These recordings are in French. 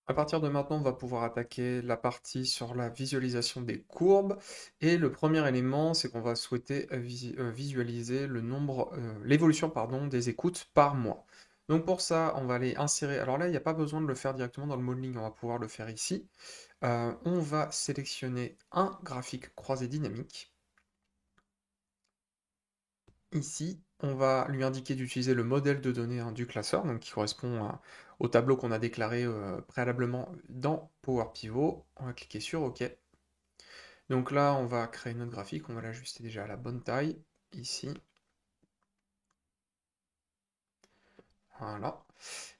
À partir de maintenant, on va pouvoir attaquer la partie sur la visualisation des courbes. Et le premier élément, c'est qu'on va souhaiter visualiser l'évolution, pardon, des écoutes par mois. Donc pour ça, on va aller insérer. Alors là, il n'y a pas besoin de le faire directement dans le modeling, on va pouvoir le faire ici. On va sélectionner un graphique croisé dynamique. Ici, on va lui indiquer d'utiliser le modèle de données hein, du classeur, donc qui correspond au tableau qu'on a déclaré préalablement dans Power Pivot. On va cliquer sur OK. Donc là, on va créer notre graphique, on va l'ajuster déjà à la bonne taille, ici. Voilà.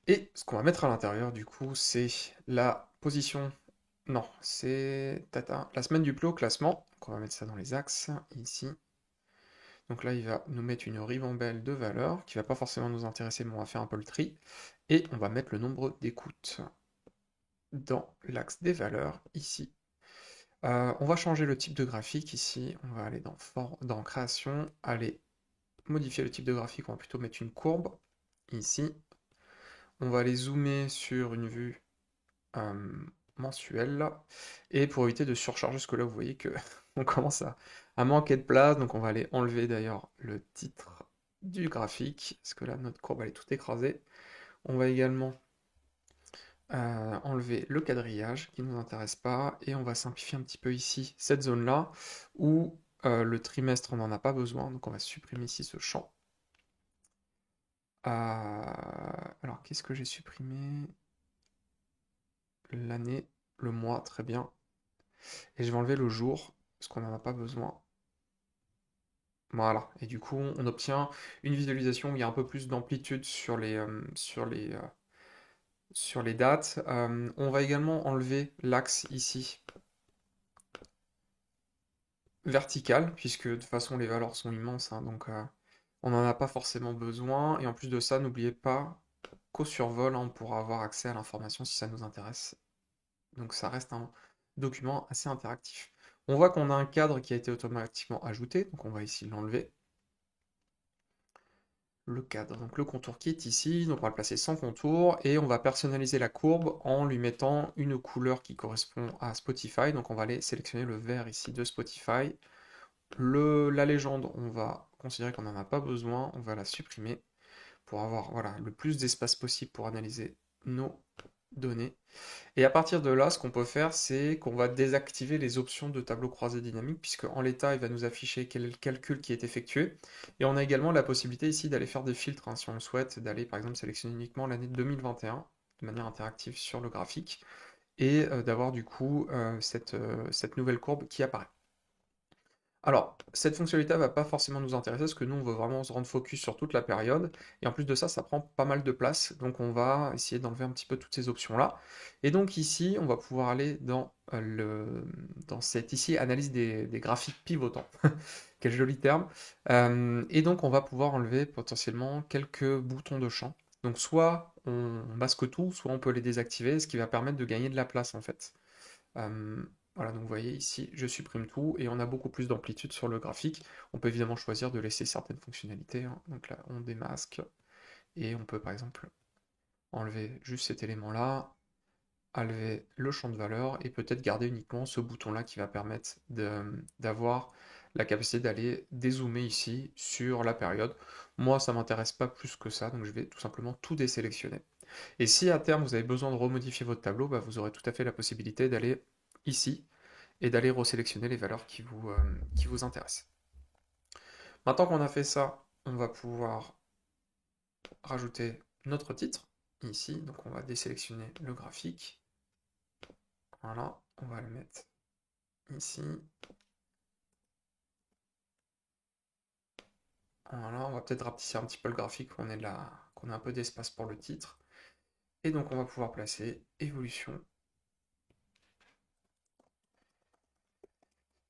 Et ce qu'on va mettre à l'intérieur, du coup, c'est la position. Non, c'est la semaine du plus haut classement. Donc on va mettre ça dans les axes, ici. Donc là, il va nous mettre une ribambelle de valeurs qui va pas forcément nous intéresser, mais on va faire un peu le tri. Et on va mettre le nombre d'écoutes dans l'axe des valeurs, ici. On va changer le type de graphique, ici. On va aller dans Création, aller modifier le type de graphique, on va plutôt mettre une courbe, ici. On va aller zoomer sur une vue euh, mensuelle. Et pour éviter de surcharger, parce que là, vous voyez que on commence à manquer de place, donc on va aller enlever d'ailleurs le titre du graphique, parce que là, notre courbe, elle est toute écrasée. On va également enlever le quadrillage qui ne nous intéresse pas, et on va simplifier un petit peu ici cette zone-là, où le trimestre, on n'en a pas besoin, donc on va supprimer ici ce champ. Alors, qu'est-ce que j'ai supprimé? L'année, le mois, très bien. Et je vais enlever le jour, parce qu'on n'en a pas besoin. Voilà, et du coup, on obtient une visualisation où il y a un peu plus d'amplitude sur les dates. On va également enlever l'axe ici vertical, puisque de toute façon les valeurs sont immenses, hein, donc on n'en a pas forcément besoin. Et en plus de ça, n'oubliez pas qu'au survol, hein, on pourra avoir accès à l'information si ça nous intéresse. Donc ça reste un document assez interactif. On voit qu'on a un cadre qui a été automatiquement ajouté, donc on va ici l'enlever. Le cadre, donc le contour qui est ici, donc on va le placer sans contour, et on va personnaliser la courbe en lui mettant une couleur qui correspond à Spotify, donc on va aller sélectionner le vert ici de Spotify. La légende, on va considérer qu'on n'en a pas besoin, on va la supprimer pour avoir voilà, le plus d'espace possible pour analyser nos données. Et à partir de là, ce qu'on peut faire, c'est qu'on va désactiver les options de tableau croisé dynamique, puisque en l'état, il va nous afficher quel est le calcul qui est effectué. Et on a également la possibilité ici d'aller faire des filtres, hein, si on le souhaite, d'aller par exemple sélectionner uniquement l'année 2021 de manière interactive sur le graphique, et d'avoir du coup cette nouvelle courbe qui apparaît. Alors, cette fonctionnalité va pas forcément nous intéresser parce que nous, on veut vraiment se rendre focus sur toute la période. Et en plus de ça, ça prend pas mal de place. Donc, on va essayer d'enlever un petit peu toutes ces options-là. Et donc, ici, on va pouvoir aller dans cette ici, analyse des graphiques pivotants. Quel joli terme. Et donc, on va pouvoir enlever potentiellement quelques boutons de champ. Donc, soit on masque tout, soit on peut les désactiver, ce qui va permettre de gagner de la place, en fait. Euh, voilà, donc vous voyez ici, je supprime tout et on a beaucoup plus d'amplitude sur le graphique. On peut évidemment choisir de laisser certaines fonctionnalités, hein. Donc là, on démasque et on peut par exemple enlever juste cet élément-là, enlever le champ de valeur et peut-être garder uniquement ce bouton-là qui va permettre d'avoir la capacité d'aller dézoomer ici sur la période. Moi, ça m'intéresse pas plus que ça, donc je vais tout simplement tout désélectionner. Et si à terme vous avez besoin de remodifier votre tableau, bah, vous aurez tout à fait la possibilité d'aller ici et d'aller resélectionner les valeurs qui vous intéressent. Maintenant qu'on a fait ça, on va pouvoir rajouter notre titre ici. Donc on va désélectionner le graphique. Voilà, on va le mettre ici. Voilà, on va peut-être rapetisser un petit peu le graphique qu'on ait un peu d'espace pour le titre. Et donc on va pouvoir placer évolution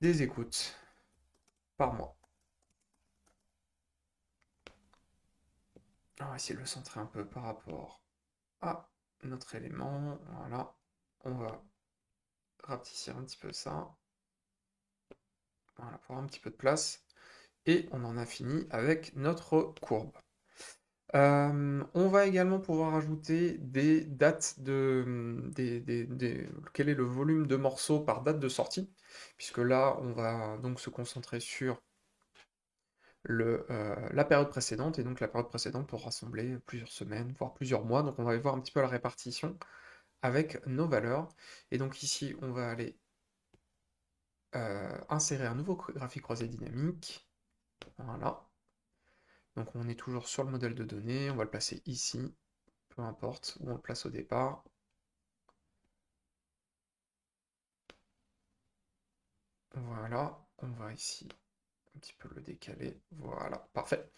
des écoutes par mois. On va essayer de le centrer un peu par rapport à notre élément. Voilà, on va rapetisser un petit peu ça. Voilà, pour avoir un petit peu de place. Et on en a fini avec notre courbe. On va également pouvoir ajouter des dates quel est le volume de morceaux par date de sortie, puisque là, on va donc se concentrer sur la période précédente, et donc la période précédente pour rassembler plusieurs semaines, voire plusieurs mois. Donc on va aller voir un petit peu la répartition avec nos valeurs. Et donc ici, on va aller insérer un nouveau graphique croisé dynamique. Voilà. Donc on est toujours sur le modèle de données, on va le placer ici, peu importe où on le place au départ. Voilà, on va ici un petit peu le décaler. Voilà, parfait.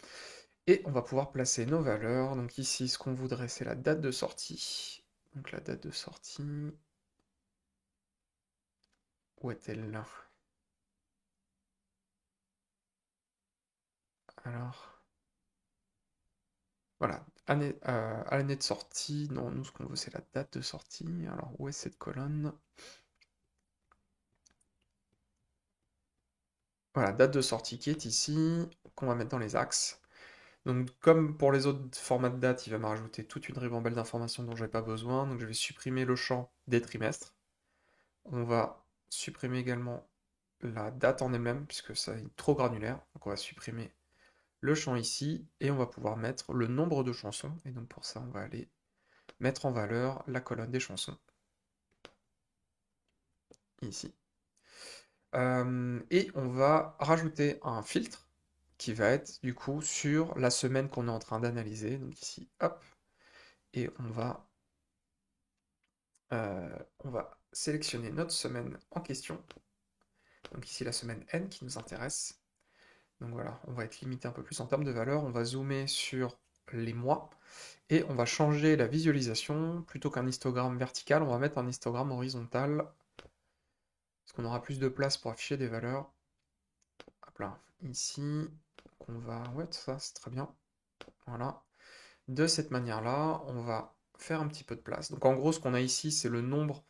Et on va pouvoir placer nos valeurs. Donc ici, ce qu'on voudrait, c'est la date de sortie. Donc la date de sortie, où est-elle là? Alors, voilà, à l'année de sortie. Non, nous, ce qu'on veut, c'est la date de sortie. Alors, où est cette colonne? Voilà, date de sortie qui est ici, qu'on va mettre dans les axes. Donc, comme pour les autres formats de date, il va me rajouter toute une ribambelle d'informations dont je n'ai pas besoin. Donc, je vais supprimer le champ des trimestres. On va supprimer également la date en elle-même, puisque ça est trop granulaire. Donc, on va supprimer le champ ici, et on va pouvoir mettre le nombre de chansons. Et donc, pour ça, on va aller mettre en valeur la colonne des chansons, ici. Et on va rajouter un filtre qui va être du coup sur la semaine qu'on est en train d'analyser. Donc ici, hop, et on va sélectionner notre semaine en question. Donc ici la semaine N qui nous intéresse. Donc voilà, on va être limité un peu plus en termes de valeur. On va zoomer sur les mois et on va changer la visualisation. Plutôt qu'un histogramme vertical, on va mettre un histogramme horizontal parce qu'on aura plus de place pour afficher des valeurs. Hop là, ici, donc on va... Ouais, ça c'est très bien. Voilà. De cette manière-là, on va faire un petit peu de place. Donc en gros, ce qu'on a ici, c'est le nombre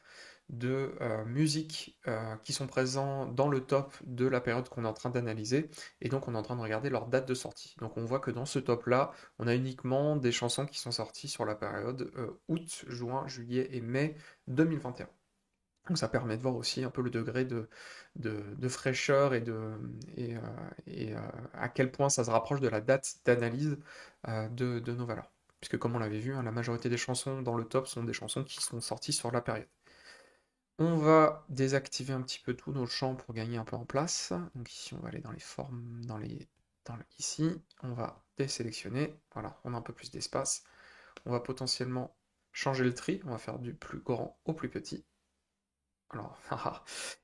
de musiques qui sont présents dans le top de la période qu'on est en train d'analyser. Et donc on est en train de regarder leur date de sortie. Donc on voit que dans ce top-là, on a uniquement des chansons qui sont sorties sur la période août, juin, juillet et mai 2021. Donc ça permet de voir aussi un peu le degré de fraîcheur et, euh, et à quel point ça se rapproche de la date d'analyse de nos valeurs. Puisque comme on l'avait vu, hein, la majorité des chansons dans le top sont des chansons qui sont sorties sur la période. On va désactiver un petit peu tous nos champs pour gagner un peu en place. Donc ici on va aller dans les formes, ici, on va désélectionner, voilà, on a un peu plus d'espace. On va potentiellement changer le tri, on va faire du plus grand au plus petit. Alors,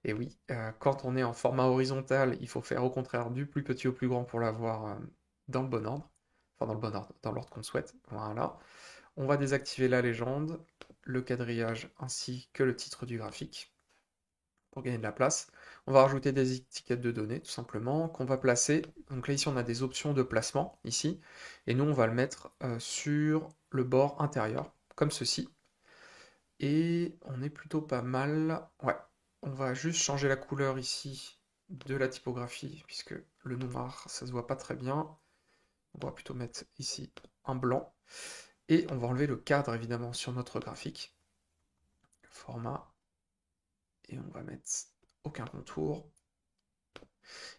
et oui, quand on est en format horizontal, il faut faire au contraire du plus petit au plus grand pour l'avoir dans le bon ordre. Enfin, dans le bon ordre, dans l'ordre qu'on souhaite. Voilà. On va désactiver la légende, le quadrillage ainsi que le titre du graphique pour gagner de la place. On va rajouter des étiquettes de données, tout simplement, qu'on va placer. Donc là, ici, on a des options de placement, ici. Et nous, on va le mettre sur le bord intérieur, comme ceci. Et on est plutôt pas mal. Ouais, on va juste changer la couleur ici de la typographie, puisque le noir, ça se voit pas très bien. On va plutôt mettre ici un blanc. Et on va enlever le cadre, évidemment, sur notre graphique. Format. Et on va mettre aucun contour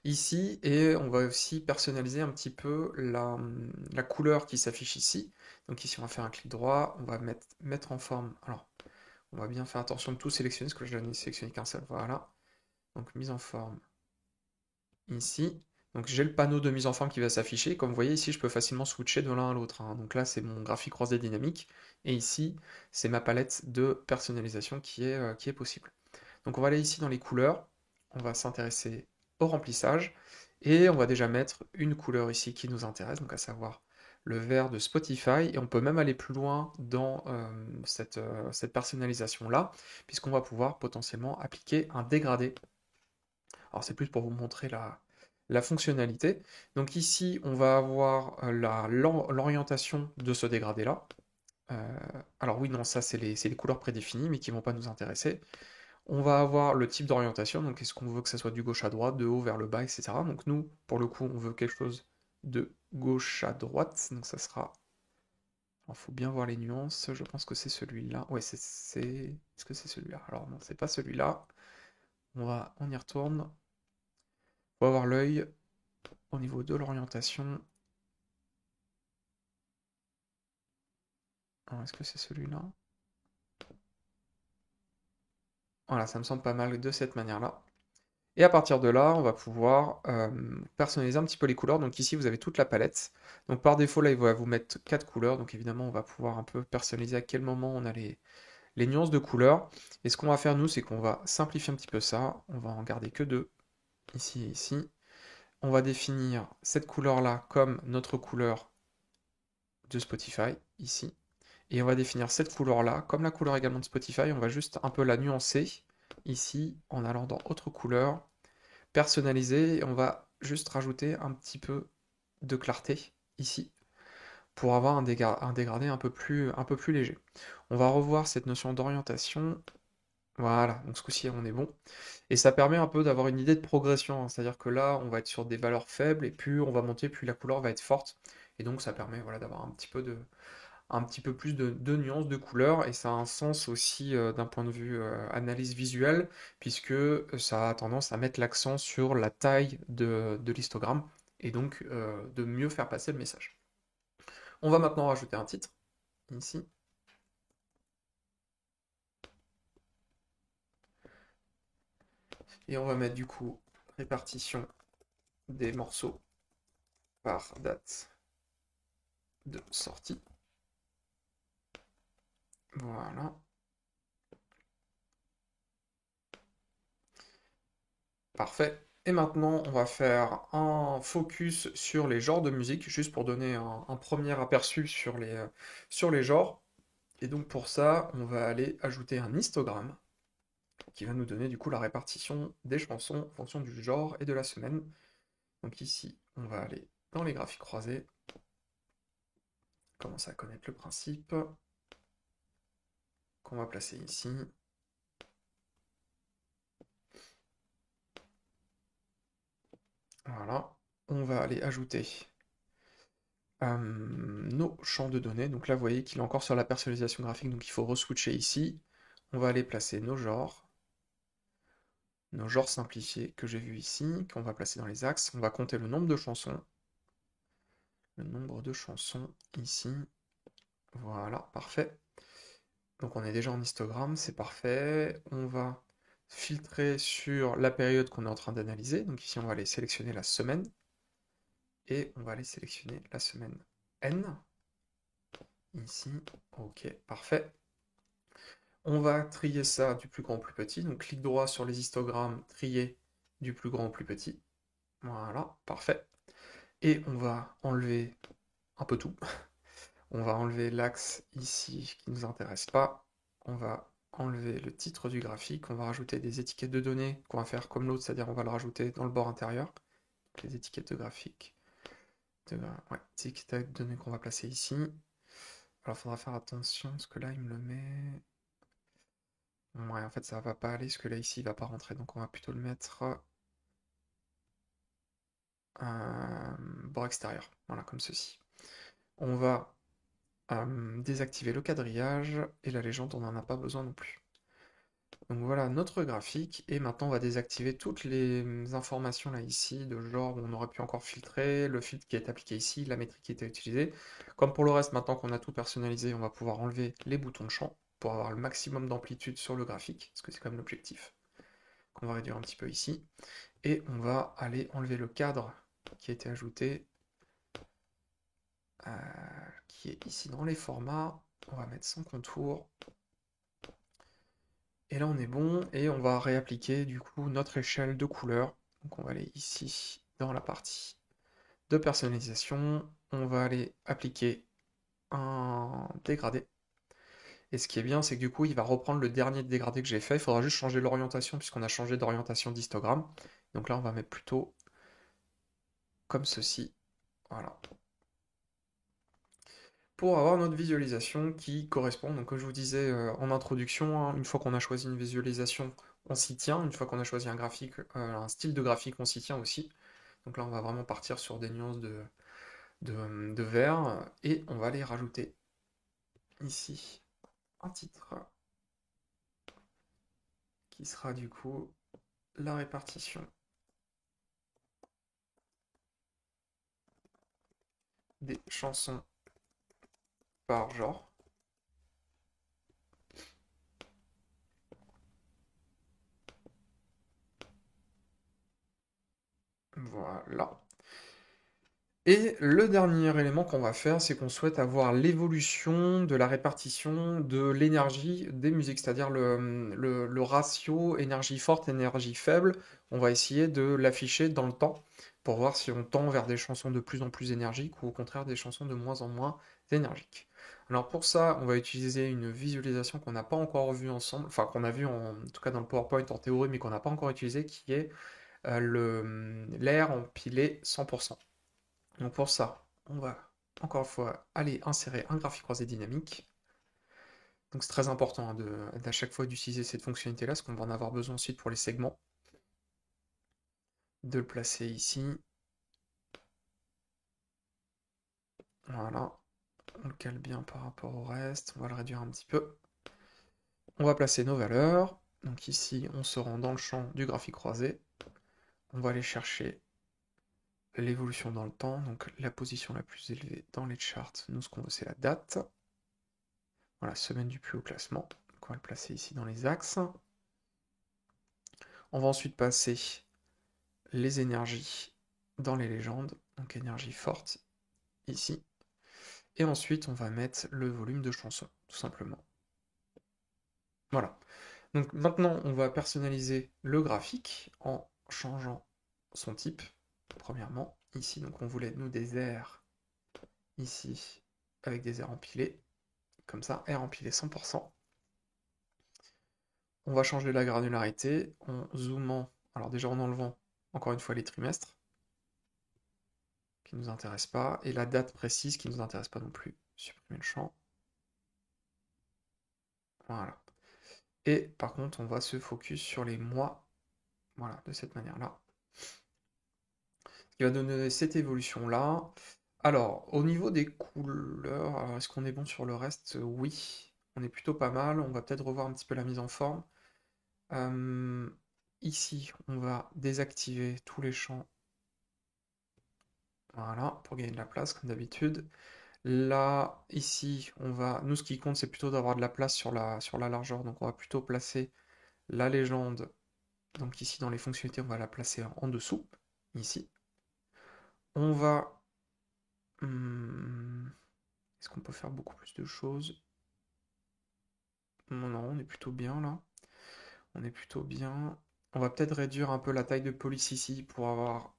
ici. Et on va aussi personnaliser un petit peu la couleur qui s'affiche ici. Donc ici, on va faire un clic droit. On va mettre en forme. Alors, on va bien faire attention de tout sélectionner, parce que je n'ai sélectionné qu'un seul. Voilà. Donc mise en forme ici. Donc j'ai le panneau de mise en forme qui va s'afficher. Comme vous voyez ici, je peux facilement switcher de l'un à l'autre, hein. Donc là, c'est mon graphique croisé dynamique. Et ici, c'est ma palette de personnalisation qui est possible. Donc on va aller ici dans les couleurs. On va s'intéresser au remplissage. Et on va déjà mettre une couleur ici qui nous intéresse, donc à savoir le vert de Spotify. Et on peut même aller plus loin dans cette personnalisation-là, puisqu'on va pouvoir potentiellement appliquer un dégradé. Alors c'est plus pour vous montrer la fonctionnalité. Donc ici, on va avoir l'orientation de ce dégradé-là. Euh, alors oui, non, ça c'est les couleurs prédéfinies, mais qui ne vont pas nous intéresser. On va avoir le type d'orientation, donc est-ce qu'on veut que ça soit du gauche à droite, de haut vers le bas, etc. Donc nous, pour le coup, on veut quelque chose de gauche à droite, donc ça sera Alors, faut bien voir les nuances. Je pense que c'est celui-là. Ouais, Est-ce que c'est celui-là? Alors non, c'est pas celui-là. On y retourne. Faut avoir l'œil au niveau de l'orientation. Alors, est-ce que c'est celui-là? Voilà, ça me semble pas mal de cette manière-là. Et à partir de là, on va pouvoir personnaliser un petit peu les couleurs. Donc ici, vous avez toute la palette. Donc par défaut, là, il va vous mettre 4 couleurs. Donc évidemment, on va pouvoir un peu personnaliser à quel moment on a les nuances de couleurs. Et ce qu'on va faire, nous, c'est qu'on va simplifier un petit peu ça. On va en garder que deux, ici et ici. On va définir cette couleur-là comme notre couleur de Spotify, ici. Et on va définir cette couleur-là comme la couleur également de Spotify. On va juste un peu la nuancer, ici, en allant dans Autre couleur, personnaliser, et on va juste rajouter un petit peu de clarté, ici, pour avoir un dégradé un peu plus léger. On va revoir cette notion d'orientation. Voilà, donc ce coup-ci on est bon. Et ça permet un peu d'avoir une idée de progression, hein. C'est-à-dire que là, on va être sur des valeurs faibles, et plus on va monter, plus la couleur va être forte. Et donc ça permet voilà, d'avoir un petit peu plus de nuances de couleurs, et ça a un sens aussi d'un point de vue analyse visuelle, puisque ça a tendance à mettre l'accent sur la taille de l'histogramme, et donc de mieux faire passer le message. On va maintenant rajouter un titre, ici. Et on va mettre du coup répartition des morceaux par date de sortie. Voilà. Parfait. Et maintenant, on va faire un focus sur les genres de musique, juste pour donner un premier aperçu sur les genres. Et donc pour ça, on va aller ajouter un histogramme qui va nous donner du coup la répartition des chansons en fonction du genre et de la semaine. Donc ici, on va aller dans les graphiques croisés, commencer à connaître le principe, qu'on va placer ici. Voilà. On va aller ajouter nos champs de données. Donc là, vous voyez qu'il est encore sur la personnalisation graphique, donc il faut re-switcher ici. On va aller placer nos genres simplifiés que j'ai vus ici, qu'on va placer dans les axes. On va compter le nombre de chansons. Le nombre de chansons ici. Voilà, parfait. Donc on est déjà en histogramme, c'est parfait. On va filtrer sur la période qu'on est en train d'analyser. Donc ici, on va aller sélectionner la semaine. Et on va aller sélectionner la semaine N. Ici, ok, parfait. On va trier ça du plus grand au plus petit. Donc clic droit sur les histogrammes, trier du plus grand au plus petit. Voilà, parfait. Et on va enlever un peu tout. On va enlever l'axe ici qui ne nous intéresse pas. On va enlever le titre du graphique. On va rajouter des étiquettes de données qu'on va faire comme l'autre, c'est-à-dire on va le rajouter dans le bord intérieur. Les étiquettes de graphique. Ouais, étiquettes de données qu'on va placer ici. Alors il faudra faire attention parce que là il me le met. Ouais, en fait ça va pas aller parce que là ici il va pas rentrer, donc on va plutôt le mettre bord extérieur. Voilà, comme ceci. On va désactiver le quadrillage et la légende on n'en a pas besoin non plus. Donc voilà notre graphique, et maintenant on va désactiver toutes les informations là ici, de genre où on aurait pu encore filtrer, le filtre qui est appliqué ici, la métrique qui était utilisée. Comme pour le reste, maintenant qu'on a tout personnalisé, on va pouvoir enlever les boutons de champ pour avoir le maximum d'amplitude sur le graphique, parce que c'est quand même l'objectif, qu'on va réduire un petit peu ici. Et on va aller enlever le cadre qui a été ajouté, qui est ici dans les formats. On va mettre sans contour. Et là on est bon, et on va réappliquer du coup notre échelle de couleurs. Donc on va aller ici dans la partie de personnalisation, on va aller appliquer un dégradé. Et ce qui est bien, c'est que du coup il va reprendre le dernier dégradé que j'ai fait. Il faudra juste changer l'orientation puisqu'on a changé d'orientation d'histogramme. Donc là on va mettre plutôt comme ceci. Voilà. Pour avoir notre visualisation qui correspond. Donc comme je vous disais en introduction, hein, une fois qu'on a choisi une visualisation, on s'y tient. Une fois qu'on a choisi un graphique, un style de graphique, on s'y tient aussi. Donc là on va vraiment partir sur des nuances de vert, et on va les rajouter ici un titre qui sera du coup la répartition des chansons par genre. Voilà. Et le dernier élément qu'on va faire, c'est qu'on souhaite avoir l'évolution de la répartition de l'énergie des musiques, c'est-à-dire le ratio énergie forte, énergie faible. On va essayer de l'afficher dans le temps pour voir si on tend vers des chansons de plus en plus énergiques ou au contraire des chansons de moins en moins énergiques. Alors pour ça, on va utiliser une visualisation qu'on n'a pas encore vue ensemble, enfin qu'on a vue en tout cas dans le PowerPoint en théorie, mais qu'on n'a pas encore utilisé, qui est l'air empilé 100%. Donc pour ça, on va encore une fois aller insérer un graphique croisé dynamique. Donc c'est très important hein, d'à chaque fois d'utiliser cette fonctionnalité-là, parce qu'on va en avoir besoin ensuite pour les segments. De le placer ici. Voilà. On le cale bien par rapport au reste. On va le réduire un petit peu. On va placer nos valeurs. Donc ici, on se rend dans le champ du graphique croisé. On va aller chercher l'évolution dans le temps, donc la position la plus élevée dans les charts. Nous, ce qu'on veut, c'est la date. Voilà, semaine du plus haut classement. Donc on va le placer ici dans les axes. On va ensuite passer les énergies dans les légendes, donc énergie forte ici. Et ensuite, on va mettre le volume de chanson, tout simplement. Voilà. Donc maintenant, on va personnaliser le graphique en changeant son type. Premièrement, ici, donc on voulait, nous, des airs, ici, avec des airs empilés. Comme ça, air empilé 100%. On va changer la granularité en zoomant, alors déjà en enlevant, encore une fois, les trimestres, qui ne nous intéressent pas, et la date précise qui ne nous intéresse pas non plus. Supprimer le champ. Voilà. Et par contre, on va se focus sur les mois, voilà, de cette manière-là. Ce qui va donner cette évolution-là. Alors, au niveau des couleurs, est-ce qu'on est bon sur le reste? Oui, on est plutôt pas mal. On va peut-être revoir un petit peu la mise en forme. Euh, Ici, on va désactiver tous les champs. Voilà, pour gagner de la place, comme d'habitude. Là, ici, on va. Nous, ce qui compte, c'est plutôt d'avoir de la place sur la largeur. Donc, on va plutôt placer la légende. Donc, ici, dans les fonctionnalités, on va la placer en dessous. Ici. On va. Est-ce qu'on peut faire beaucoup plus de choses? Non, non, on est plutôt bien là. On est plutôt bien. On va peut-être réduire un peu la taille de police ici pour avoir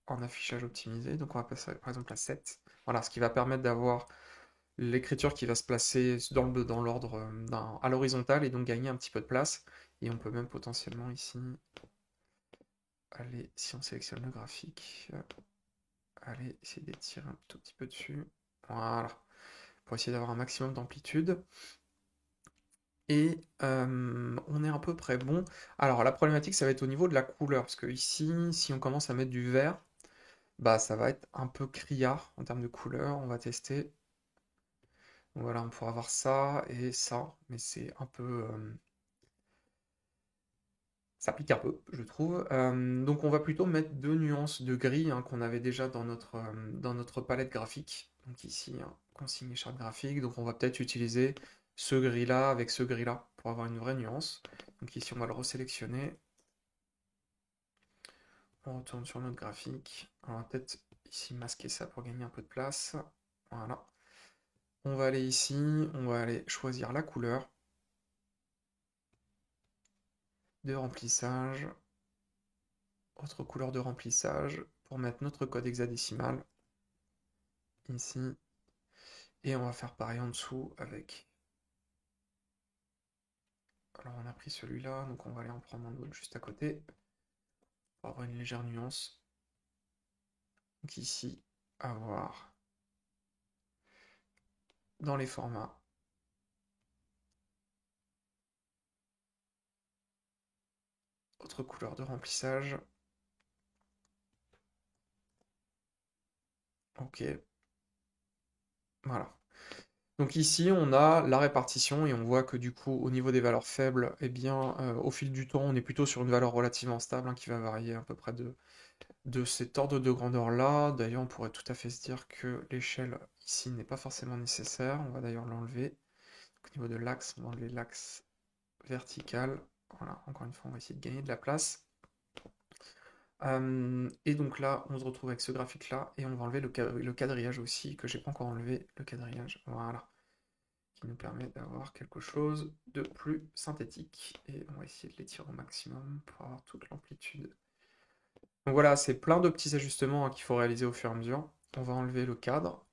un affichage optimisé. Donc, on va passer par exemple à 7. Voilà, ce qui va permettre d'avoir l'écriture qui va se placer dans l'ordre à l'horizontale et donc gagner un petit peu de place. Et on peut même potentiellement ici aller, si on sélectionne le graphique, aller essayer d'étirer un tout petit peu dessus. Voilà. Pour essayer d'avoir un maximum d'amplitude. Et on est à peu près bon. Alors la problématique, ça va être au niveau de la couleur. Parce que ici, si on commence à mettre du vert, bah ça va être un peu criard en termes de couleur. On va tester. Donc voilà, on pourra avoir ça et ça. Mais c'est un peu. Ça pique un peu, je trouve. Donc on va plutôt mettre deux nuances de gris hein, qu'on avait déjà dans notre palette graphique. Donc ici, hein, consigne charte graphique. Donc on va peut-être utiliser ce gris-là avec ce gris-là pour avoir une vraie nuance. Donc ici, on va le resélectionner. On retourne sur notre graphique. On va peut-être ici masquer ça pour gagner un peu de place. Voilà. On va aller ici, on va aller choisir la couleur de remplissage. Autre couleur de remplissage pour mettre notre code hexadécimal ici. Et on va faire pareil en dessous avec... Alors on a pris celui-là, donc on va aller en prendre un autre juste à côté pour avoir une légère nuance. Donc ici, avoir dans les formats autre couleur de remplissage. Ok, voilà. Donc ici, on a la répartition et on voit que du coup, au niveau des valeurs faibles, eh bien, au fil du temps, on est plutôt sur une valeur relativement stable hein, qui va varier à peu près de cet ordre de grandeur-là. D'ailleurs, on pourrait tout à fait se dire que l'échelle ici n'est pas forcément nécessaire. On va d'ailleurs l'enlever. Donc, au niveau de l'axe, on va enlever l'axe vertical. Voilà, encore une fois, on va essayer de gagner de la place. Et donc là, on se retrouve avec ce graphique-là, et on va enlever le quadrillage aussi, que j'ai pas encore enlevé, le quadrillage, voilà, qui nous permet d'avoir quelque chose de plus synthétique. Et on va essayer de l'étirer au maximum pour avoir toute l'amplitude. Donc voilà, c'est plein de petits ajustements hein, qu'il faut réaliser au fur et à mesure. On va enlever le cadre,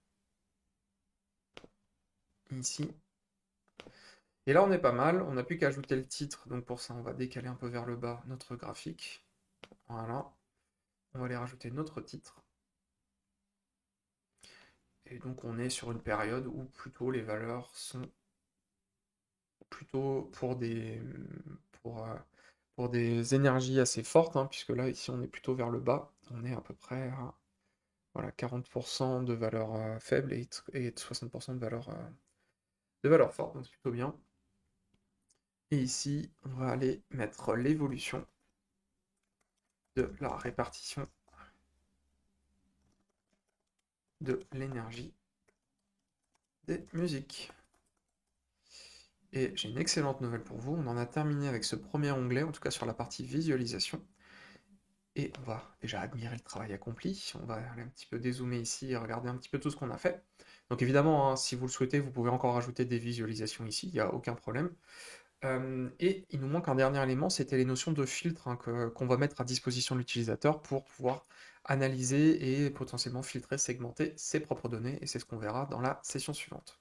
ici. Et là, on est pas mal, on n'a plus qu'à ajouter le titre, donc pour ça, on va décaler un peu vers le bas notre graphique. Voilà, on va aller rajouter notre titre. Et donc on est sur une période où plutôt les valeurs sont plutôt pour, euh, pour des énergies assez fortes, hein, puisque là ici on est plutôt vers le bas, on est à peu près à voilà, 40% de valeurs faibles et 60% de valeurs fortes, donc c'est plutôt bien. Et ici on va aller mettre l'évolution de la répartition de l'énergie des musiques. Et j'ai une excellente nouvelle pour vous, on en a terminé avec ce premier onglet, en tout cas sur la partie visualisation. Et on va déjà admirer le travail accompli. On va aller un petit peu dézoomer ici et regarder un petit peu tout ce qu'on a fait. Donc évidemment, hein, si vous le souhaitez, vous pouvez encore rajouter des visualisations ici, il n'y a aucun problème. Et il nous manque un dernier élément, c'était les notions de filtre hein, qu'on va mettre à disposition de l'utilisateur pour pouvoir analyser et potentiellement filtrer, segmenter ses propres données, et c'est ce qu'on verra dans la session suivante.